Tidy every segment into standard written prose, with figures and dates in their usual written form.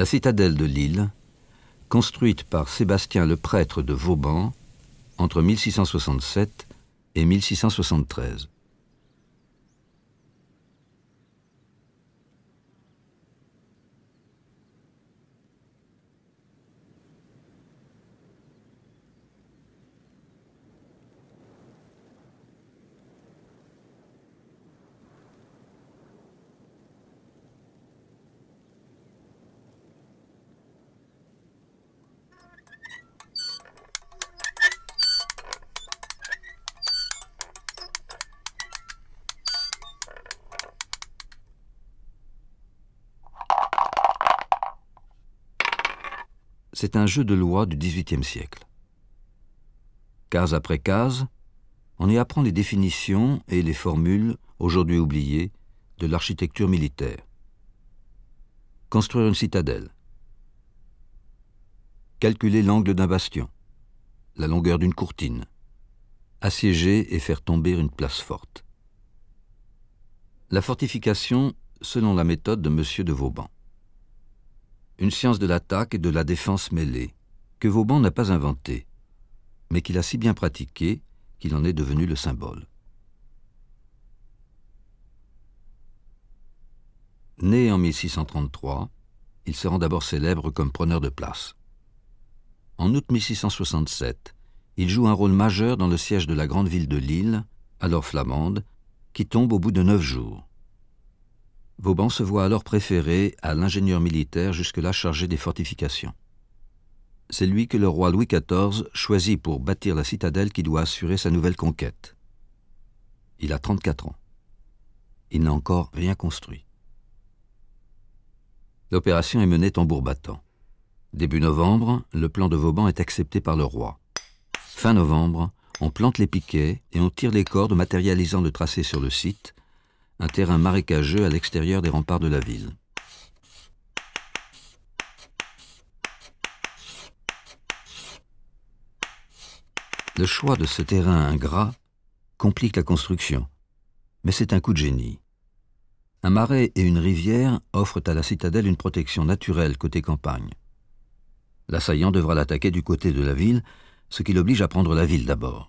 La citadelle de Lille, construite par Sébastien le prêtre de Vauban entre 1667 et 1673. C'est un jeu de loi du XVIIIe siècle. Case après case, on y apprend les définitions et les formules, aujourd'hui oubliées, de l'architecture militaire. Construire une citadelle. Calculer l'angle d'un bastion. La longueur d'une courtine. Assiéger et faire tomber une place forte. La fortification selon la méthode de M. de Vauban. Une science de l'attaque et de la défense mêlée, que Vauban n'a pas inventée, mais qu'il a si bien pratiquée qu'il en est devenu le symbole. Né en 1633, il se rend d'abord célèbre comme preneur de place. En août 1667, il joue un rôle majeur dans le siège de la grande ville de Lille, alors flamande, qui tombe au bout de 9 jours. Vauban se voit alors préféré à l'ingénieur militaire jusque-là chargé des fortifications. C'est lui que le roi Louis XIV choisit pour bâtir la citadelle qui doit assurer sa nouvelle conquête. Il a 34 ans. Il n'a encore rien construit. L'opération est menée tambour battant. Début novembre, le plan de Vauban est accepté par le roi. Fin novembre, on plante les piquets et on tire les cordes matérialisant le tracé sur le site, un terrain marécageux à l'extérieur des remparts de la ville. Le choix de ce terrain ingrat complique la construction, mais c'est un coup de génie. Un marais et une rivière offrent à la citadelle une protection naturelle côté campagne. L'assaillant devra l'attaquer du côté de la ville, ce qui l'oblige à prendre la ville d'abord.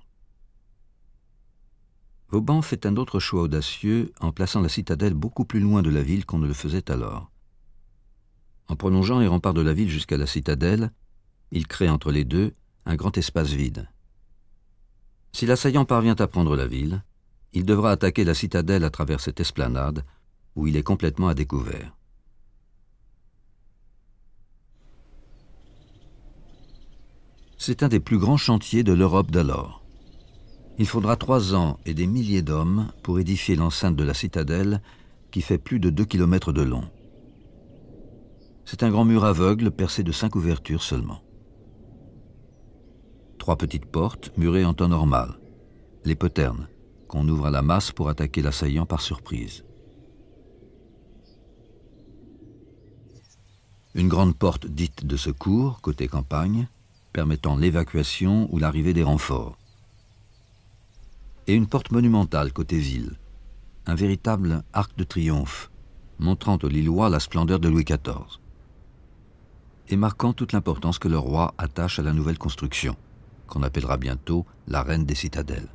Vauban fait un autre choix audacieux en plaçant la citadelle beaucoup plus loin de la ville qu'on ne le faisait alors. En prolongeant les remparts de la ville jusqu'à la citadelle, il crée entre les deux un grand espace vide. Si l'assaillant parvient à prendre la ville, il devra attaquer la citadelle à travers cette esplanade où il est complètement à découvert. C'est un des plus grands chantiers de l'Europe d'alors. Il faudra 3 ans et des milliers d'hommes pour édifier l'enceinte de la citadelle qui fait plus de 2 km de long. C'est un grand mur aveugle percé de 5 ouvertures seulement. 3 petites portes murées en temps normal, les poternes, qu'on ouvre à la masse pour attaquer l'assaillant par surprise. Une grande porte dite de secours, côté campagne, permettant l'évacuation ou l'arrivée des renforts. Et une porte monumentale côté ville, un véritable arc de triomphe, montrant aux Lillois la splendeur de Louis XIV. Et marquant toute l'importance que le roi attache à la nouvelle construction, qu'on appellera bientôt la reine des citadelles.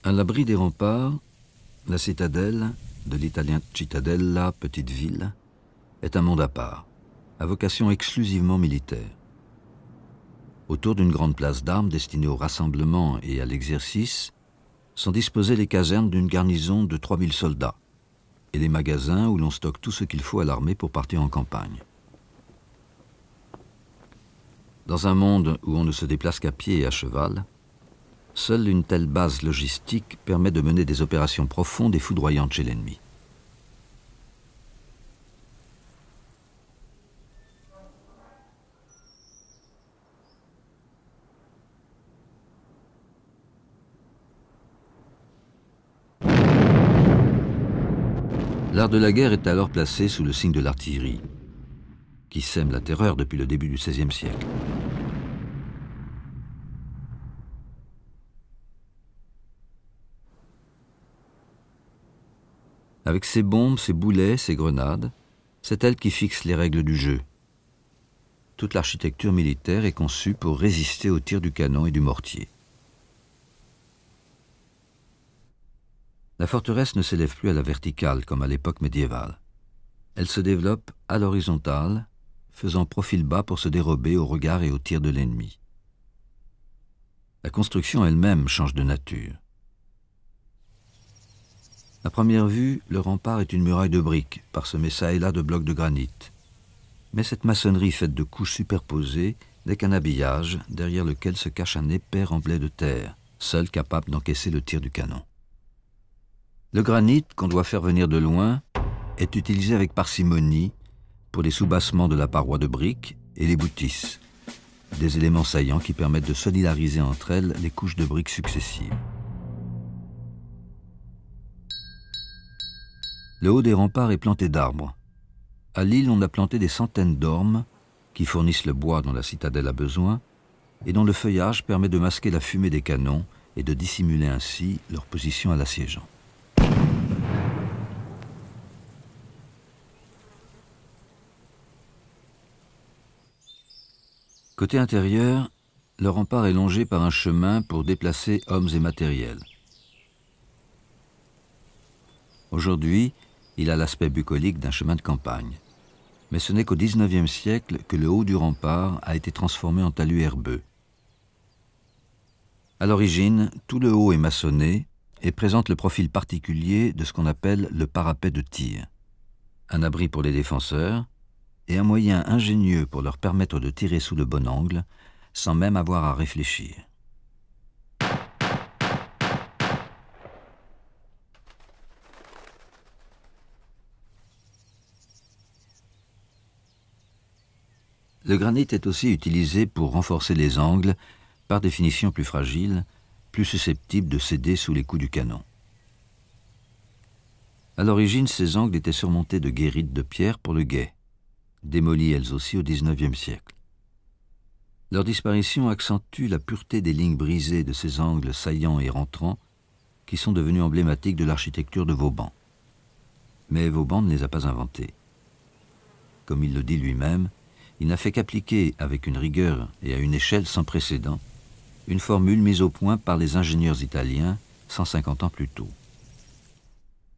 À l'abri des remparts, la citadelle, de l'italien cittadella, petite ville, est un monde à part, à vocation exclusivement militaire. Autour d'une grande place d'armes destinée au rassemblement et à l'exercice, sont disposées les casernes d'une garnison de 3000 soldats et les magasins où l'on stocke tout ce qu'il faut à l'armée pour partir en campagne. Dans un monde où on ne se déplace qu'à pied et à cheval, seule une telle base logistique permet de mener des opérations profondes et foudroyantes chez l'ennemi. L'art de la guerre est alors placé sous le signe de l'artillerie, qui sème la terreur depuis le début du XVIe siècle. Avec ses bombes, ses boulets, ses grenades, c'est elle qui fixe les règles du jeu. Toute l'architecture militaire est conçue pour résister aux tirs du canon et du mortier. La forteresse ne s'élève plus à la verticale comme à l'époque médiévale. Elle se développe à l'horizontale, faisant profil bas pour se dérober au regard et aux tirs de l'ennemi. La construction elle-même change de nature. À première vue, le rempart est une muraille de briques, parsemée çà et là de blocs de granit. Mais cette maçonnerie faite de couches superposées n'est qu'un habillage derrière lequel se cache un épais remblai de terre, seul capable d'encaisser le tir du canon. Le granit, qu'on doit faire venir de loin, est utilisé avec parcimonie pour les soubassements de la paroi de briques et les boutisses, des éléments saillants qui permettent de solidariser entre elles les couches de briques successives. Le haut des remparts est planté d'arbres. À Lille, on a planté des centaines d'ormes qui fournissent le bois dont la citadelle a besoin et dont le feuillage permet de masquer la fumée des canons et de dissimuler ainsi leur position à l'assiégeant. Côté intérieur, le rempart est longé par un chemin pour déplacer hommes et matériel. Aujourd'hui, il a l'aspect bucolique d'un chemin de campagne. Mais ce n'est qu'au XIXe siècle que le haut du rempart a été transformé en talus herbeux. À l'origine, tout le haut est maçonné et présente le profil particulier de ce qu'on appelle le parapet de tir. Un abri pour les défenseurs et un moyen ingénieux pour leur permettre de tirer sous le bon angle sans même avoir à réfléchir. Le granit est aussi utilisé pour renforcer les angles, par définition plus fragiles, plus susceptibles de céder sous les coups du canon. À l'origine, ces angles étaient surmontés de guérites de pierre pour le guet, démolies elles aussi au XIXe siècle. Leur disparition accentue la pureté des lignes brisées de ces angles saillants et rentrants qui sont devenus emblématiques de l'architecture de Vauban. Mais Vauban ne les a pas inventés. Comme il le dit lui-même, il n'a fait qu'appliquer avec une rigueur et à une échelle sans précédent une formule mise au point par les ingénieurs italiens 150 ans plus tôt.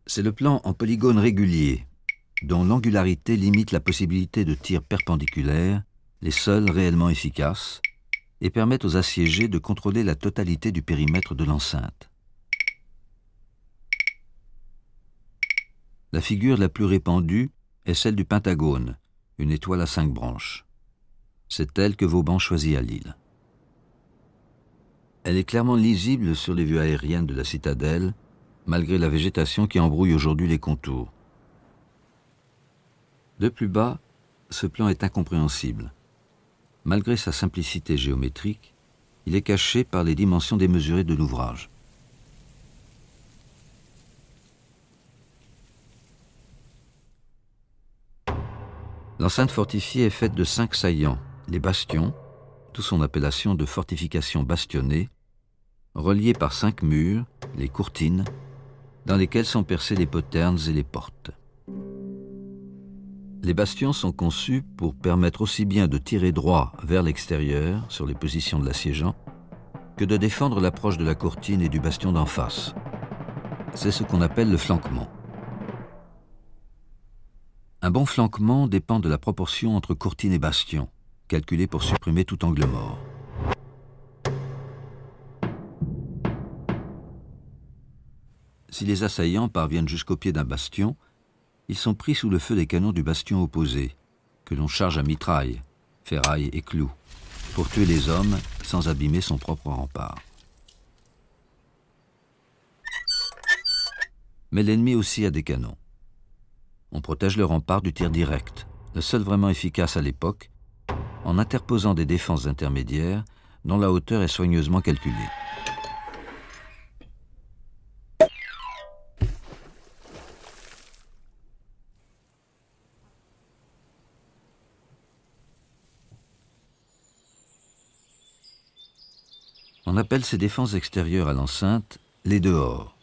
C'est le plan en polygone régulier, dont l'angularité limite la possibilité de tirs perpendiculaires, les seuls réellement efficaces, et permettent aux assiégés de contrôler la totalité du périmètre de l'enceinte. La figure la plus répandue est celle du pentagone, une étoile à 5 branches. C'est elle que Vauban choisit à Lille. Elle est clairement lisible sur les vues aériennes de la citadelle, malgré la végétation qui embrouille aujourd'hui les contours. De plus bas, ce plan est incompréhensible. Malgré sa simplicité géométrique, il est caché par les dimensions démesurées de l'ouvrage. L'enceinte fortifiée est faite de 5 saillants, les bastions, d'où son appellation de fortification bastionnée, reliés par 5 murs, les courtines, dans lesquels sont percées les poternes et les portes. Les bastions sont conçus pour permettre aussi bien de tirer droit vers l'extérieur sur les positions de l'assiégeant que de défendre l'approche de la courtine et du bastion d'en face. C'est ce qu'on appelle le flanquement. Un bon flanquement dépend de la proportion entre courtine et bastion, calculée pour supprimer tout angle mort. Si les assaillants parviennent jusqu'au pied d'un bastion, ils sont pris sous le feu des canons du bastion opposé, que l'on charge à mitraille, ferraille et clous, pour tuer les hommes sans abîmer son propre rempart. Mais l'ennemi aussi a des canons. On protège le rempart du tir direct, le seul vraiment efficace à l'époque, en interposant des défenses intermédiaires dont la hauteur est soigneusement calculée. On appelle ces défenses extérieures à l'enceinte les dehors.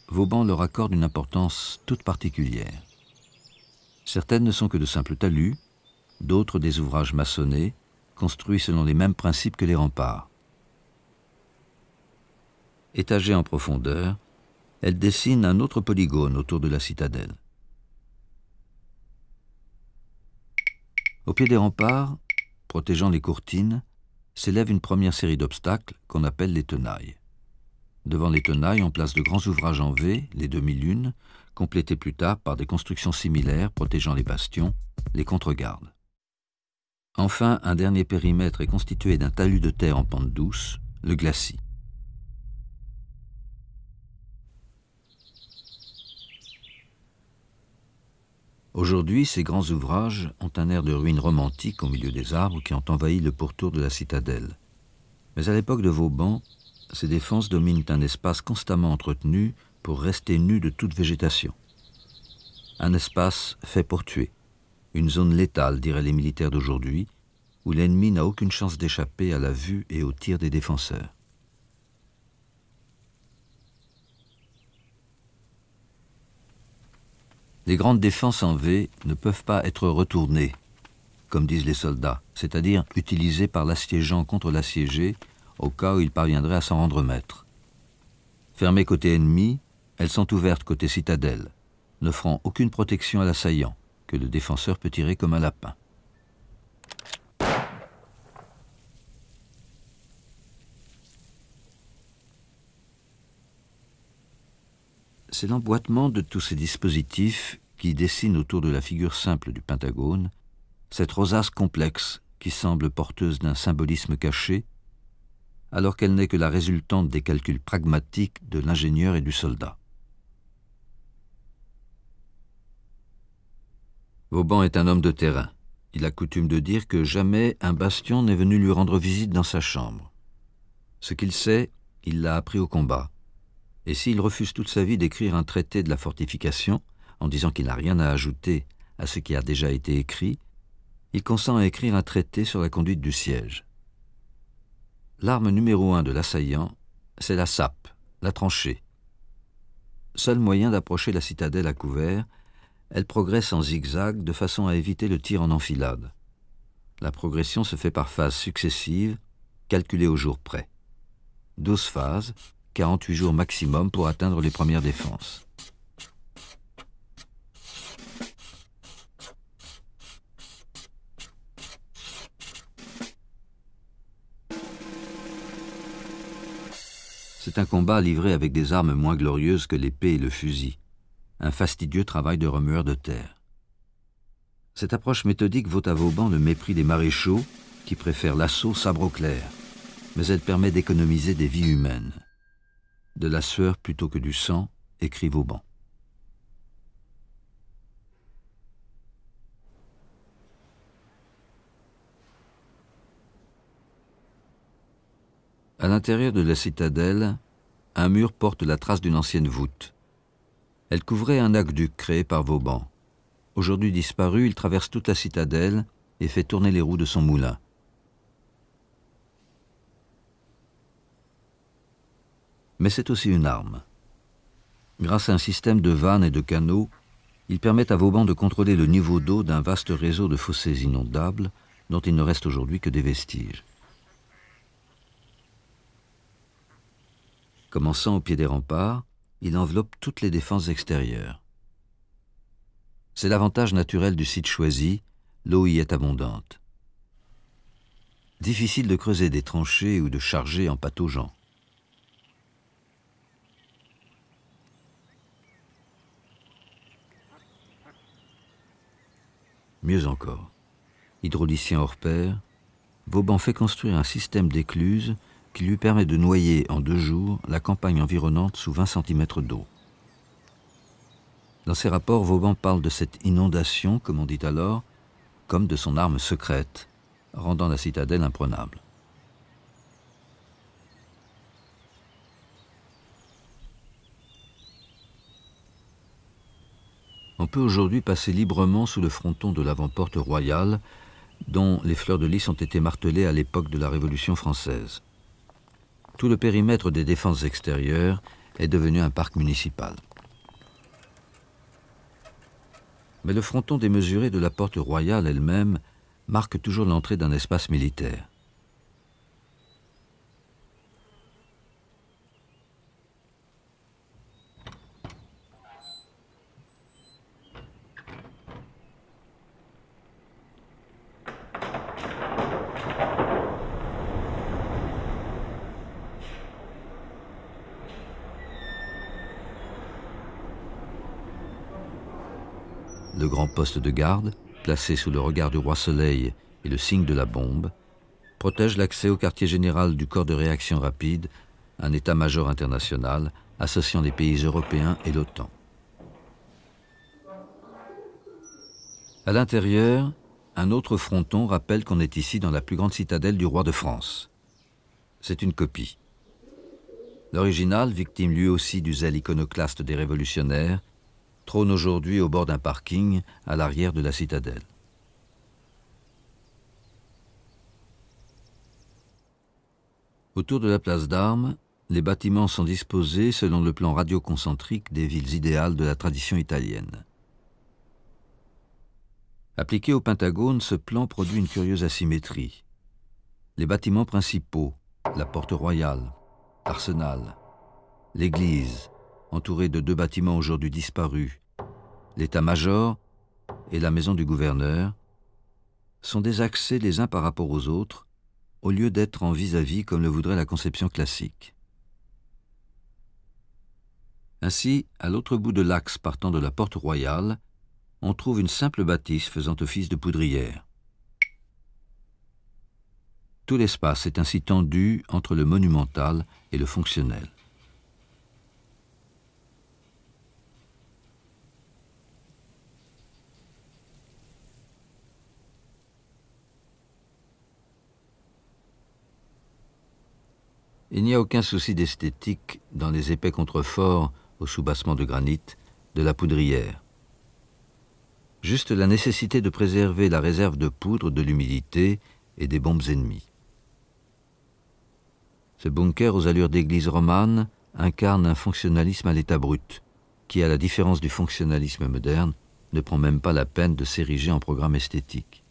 Vauban leur accorde une importance toute particulière. Certaines ne sont que de simples talus, d'autres des ouvrages maçonnés, construits selon les mêmes principes que les remparts. Étagées en profondeur, elles dessinent un autre polygone autour de la citadelle. Au pied des remparts, protégeant les courtines, s'élève une première série d'obstacles qu'on appelle les tenailles. Devant les tenailles, on place de grands ouvrages en V, les demi-lunes, complétés plus tard par des constructions similaires protégeant les bastions, les contre-gardes. Enfin, un dernier périmètre est constitué d'un talus de terre en pente douce, le glacis. Aujourd'hui, ces grands ouvrages ont un air de ruine romantique au milieu des arbres qui ont envahi le pourtour de la citadelle. Mais à l'époque de Vauban, ces défenses dominent un espace constamment entretenu pour rester nu de toute végétation. Un espace fait pour tuer, une zone létale, diraient les militaires d'aujourd'hui, où l'ennemi n'a aucune chance d'échapper à la vue et au tir des défenseurs. Les grandes défenses en V ne peuvent pas être retournées, comme disent les soldats, c'est-à-dire utilisées par l'assiégeant contre l'assiégé au cas où il parviendrait à s'en rendre maître. Fermées côté ennemi, elles sont ouvertes côté citadelle, n'offrant aucune protection à l'assaillant, que le défenseur peut tirer comme un lapin. C'est l'emboîtement de tous ces dispositifs qui dessinent autour de la figure simple du Pentagone cette rosace complexe qui semble porteuse d'un symbolisme caché, alors qu'elle n'est que la résultante des calculs pragmatiques de l'ingénieur et du soldat. Vauban est un homme de terrain. Il a coutume de dire que jamais un bastion n'est venu lui rendre visite dans sa chambre. Ce qu'il sait, il l'a appris au combat. Et s'il refuse toute sa vie d'écrire un traité de la fortification, en disant qu'il n'a rien à ajouter à ce qui a déjà été écrit, il consent à écrire un traité sur la conduite du siège. L'arme numéro 1 de l'assaillant, c'est la sape, la tranchée. Seul moyen d'approcher la citadelle à couvert, elle progresse en zigzag de façon à éviter le tir en enfilade. La progression se fait par phases successives, calculées au jour près. 12 phases, 48 jours maximum pour atteindre les premières défenses. C'est un combat livré avec des armes moins glorieuses que l'épée et le fusil, un fastidieux travail de remueur de terre. Cette approche méthodique vaut à Vauban le mépris des maréchaux qui préfèrent l'assaut sabre au clair, mais elle permet d'économiser des vies humaines. De la sueur plutôt que du sang, écrit Vauban. À l'intérieur de la citadelle, un mur porte la trace d'une ancienne voûte. Elle couvrait un aqueduc créé par Vauban. Aujourd'hui disparu, il traverse toute la citadelle et fait tourner les roues de son moulin. Mais c'est aussi une arme. Grâce à un système de vannes et de canaux, il permet à Vauban de contrôler le niveau d'eau d'un vaste réseau de fossés inondables dont il ne reste aujourd'hui que des vestiges. Commençant au pied des remparts, il enveloppe toutes les défenses extérieures. C'est l'avantage naturel du site choisi, l'eau y est abondante. Difficile de creuser des tranchées ou de charger en pataugeant. Mieux encore, hydraulicien hors pair, Vauban fait construire un système d'écluses qui lui permet de noyer en 2 jours la campagne environnante sous 20 cm d'eau. Dans ses rapports, Vauban parle de cette inondation, comme on dit alors, comme de son arme secrète, rendant la citadelle imprenable. On peut aujourd'hui passer librement sous le fronton de l'avant-porte royale, dont les fleurs de lys ont été martelées à l'époque de la Révolution française. tout le périmètre des défenses extérieures est devenu un parc municipal. Mais le fronton démesuré de la porte royale elle-même marque toujours l'entrée d'un espace militaire. Le grand poste de garde, placé sous le regard du roi Soleil et le signe de la bombe, protège l'accès au quartier général du corps de réaction rapide, un état-major international associant les pays européens et l'OTAN. À l'intérieur, un autre fronton rappelle qu'on est ici dans la plus grande citadelle du roi de France. C'est une copie. L'original, victime lui aussi du zèle iconoclaste des révolutionnaires, trône aujourd'hui au bord d'un parking à l'arrière de la citadelle. Autour de la place d'Armes, les bâtiments sont disposés selon le plan radioconcentrique des villes idéales de la tradition italienne. Appliqué au Pentagone, ce plan produit une curieuse asymétrie. Les bâtiments principaux, la porte royale, l'arsenal, l'église, entourée de 2 bâtiments aujourd'hui disparus, l'état-major et la maison du gouverneur, sont désaxés les uns par rapport aux autres, au lieu d'être en vis-à-vis comme le voudrait la conception classique. Ainsi, à l'autre bout de l'axe partant de la porte royale, on trouve une simple bâtisse faisant office de poudrière. Tout l'espace est ainsi tendu entre le monumental et le fonctionnel. Il n'y a aucun souci d'esthétique dans les épais contreforts au soubassement de granit de la poudrière. Juste la nécessité de préserver la réserve de poudre de l'humidité et des bombes ennemies. Ce bunker aux allures d'église romane incarne un fonctionnalisme à l'état brut, qui, à la différence du fonctionnalisme moderne, ne prend même pas la peine de s'ériger en programme esthétique.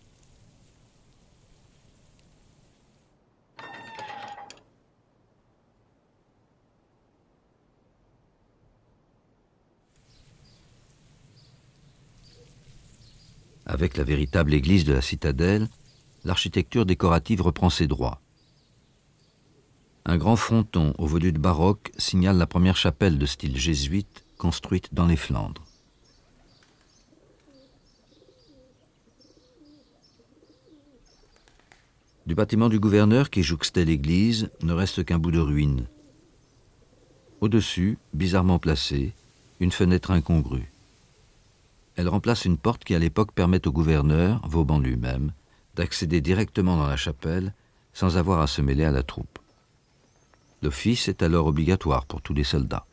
Avec la véritable église de la citadelle, l'architecture décorative reprend ses droits. Un grand fronton aux volutes baroques signale la première chapelle de style jésuite construite dans les Flandres. Du bâtiment du gouverneur qui jouxtait l'église ne reste qu'un bout de ruine. Au-dessus, bizarrement placée, une fenêtre incongrue. Elle remplace une porte qui à l'époque permet au gouverneur, Vauban lui-même, d'accéder directement dans la chapelle sans avoir à se mêler à la troupe. L'office est alors obligatoire pour tous les soldats.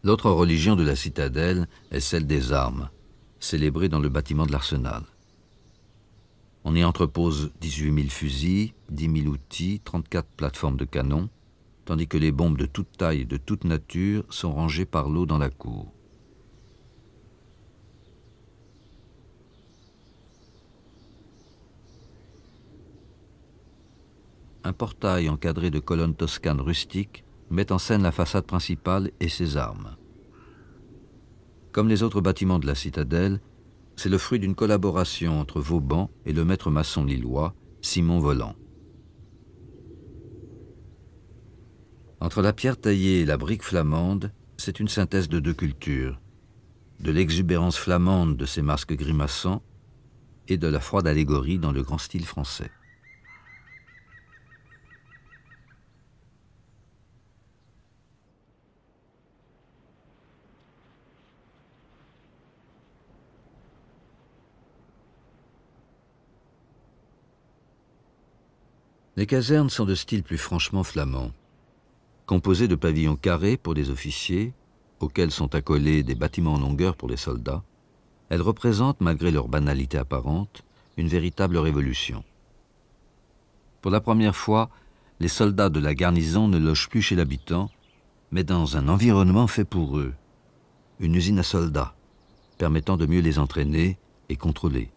L'autre religion de la citadelle est celle des armes, célébrée dans le bâtiment de l'arsenal. On y entrepose 18 000 fusils, 10 000 outils, 34 plateformes de canons, tandis que les bombes de toute taille et de toute nature sont rangées par lot dans la cour. Un portail encadré de colonnes toscanes rustiques met en scène la façade principale et ses armes. Comme les autres bâtiments de la citadelle, c'est le fruit d'une collaboration entre Vauban et le maître maçon lillois, Simon Voland. Entre la pierre taillée et la brique flamande, c'est une synthèse de 2 cultures, de l'exubérance flamande de ces masques grimaçants et de la froide allégorie dans le grand style français. Les casernes sont de style plus franchement flamand. Composées de pavillons carrés pour les officiers, auxquels sont accolés des bâtiments en longueur pour les soldats, elles représentent, malgré leur banalité apparente, une véritable révolution. Pour la première fois, les soldats de la garnison ne logent plus chez l'habitant, mais dans un environnement fait pour eux, une usine à soldats, permettant de mieux les entraîner et contrôler.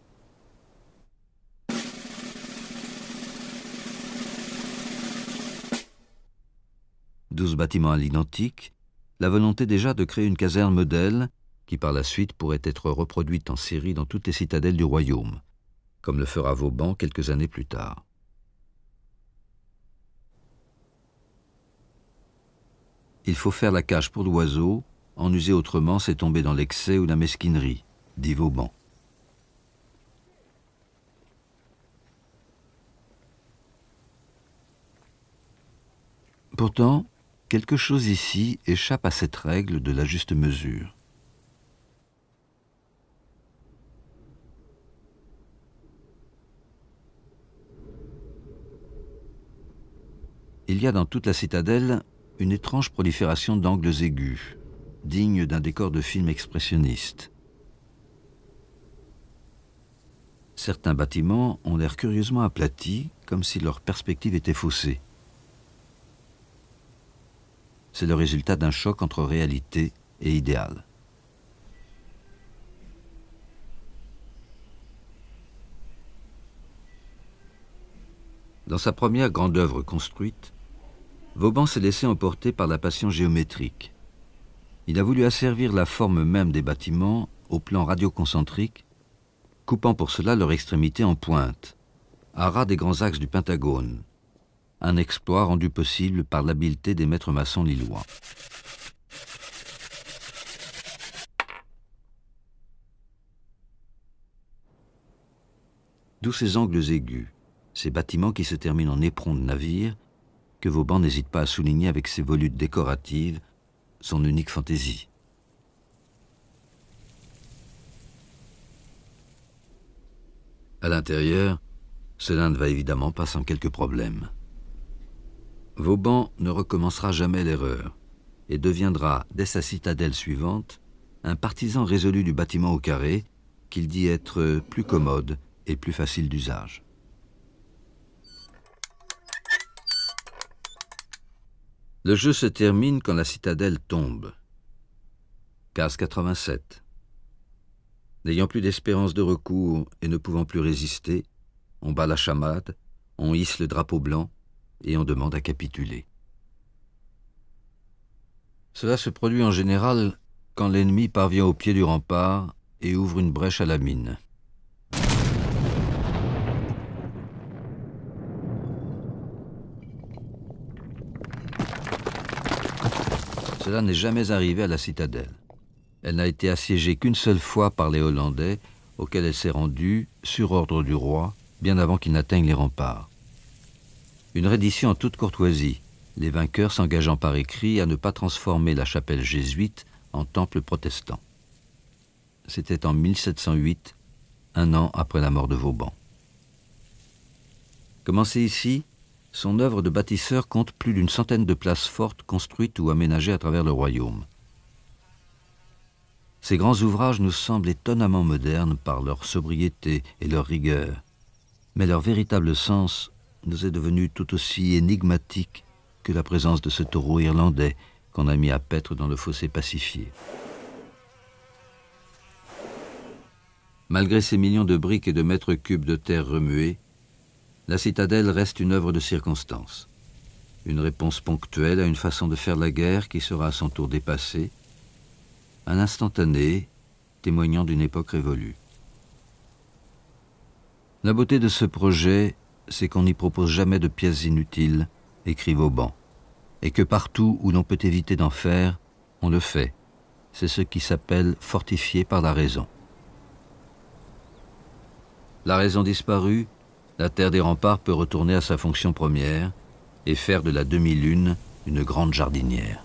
« 12 bâtiments à l'identique, la volonté déjà de créer une caserne modèle qui par la suite pourrait être reproduite en série dans toutes les citadelles du royaume, comme le fera Vauban quelques années plus tard. Il faut faire la cage pour l'oiseau, en user autrement c'est tomber dans l'excès ou la mesquinerie, dit Vauban. Pourtant, quelque chose ici échappe à cette règle de la juste mesure. Il y a dans toute la citadelle une étrange prolifération d'angles aigus, digne d'un décor de film expressionniste. Certains bâtiments ont l'air curieusement aplatis, comme si leur perspective était faussée. C'est le résultat d'un choc entre réalité et idéal. Dans sa première grande œuvre construite, Vauban s'est laissé emporter par la passion géométrique. Il a voulu asservir la forme même des bâtiments au plan radioconcentrique, coupant pour cela leur extrémité en pointe, à ras des grands axes du Pentagone, un exploit rendu possible par l'habileté des maîtres maçons lillois. D'où ces angles aigus, ces bâtiments qui se terminent en éperons de navires, que Vauban n'hésite pas à souligner avec ses volutes décoratives, son unique fantaisie. À l'intérieur, cela ne va évidemment pas sans quelques problèmes. Vauban ne recommencera jamais l'erreur et deviendra, dès sa citadelle suivante, un partisan résolu du bâtiment au carré qu'il dit être plus commode et plus facile d'usage. Le jeu se termine quand la citadelle tombe. Case 87. N'ayant plus d'espérance de recours et ne pouvant plus résister, on bat la chamade, on hisse le drapeau blanc et on demande à capituler. Cela se produit en général quand l'ennemi parvient au pied du rempart et ouvre une brèche à la mine. Cela n'est jamais arrivé à la citadelle. Elle n'a été assiégée qu'une seule fois par les Hollandais, auxquels elle s'est rendue, sur ordre du roi, bien avant qu'ils n'atteignent les remparts. Une reddition en toute courtoisie, les vainqueurs s'engageant par écrit à ne pas transformer la chapelle jésuite en temple protestant. C'était en 1708, un an après la mort de Vauban. Commencée ici, son œuvre de bâtisseur compte plus d'une centaine de places fortes construites ou aménagées à travers le royaume. Ces grands ouvrages nous semblent étonnamment modernes par leur sobriété et leur rigueur, mais leur véritable sens nous est devenu tout aussi énigmatique que la présence de ce taureau irlandais qu'on a mis à paître dans le fossé pacifié. Malgré ces millions de briques et de mètres cubes de terre remués, la citadelle reste une œuvre de circonstance, une réponse ponctuelle à une façon de faire la guerre qui sera à son tour dépassée, un instantané témoignant d'une époque révolue. La beauté de ce projet, c'est qu'on n'y propose jamais de pièces inutiles, écrit Vauban, et que partout où l'on peut éviter d'en faire, on le fait. C'est ce qui s'appelle fortifier par la raison. La raison disparue, la terre des remparts peut retourner à sa fonction première et faire de la demi-lune une grande jardinière.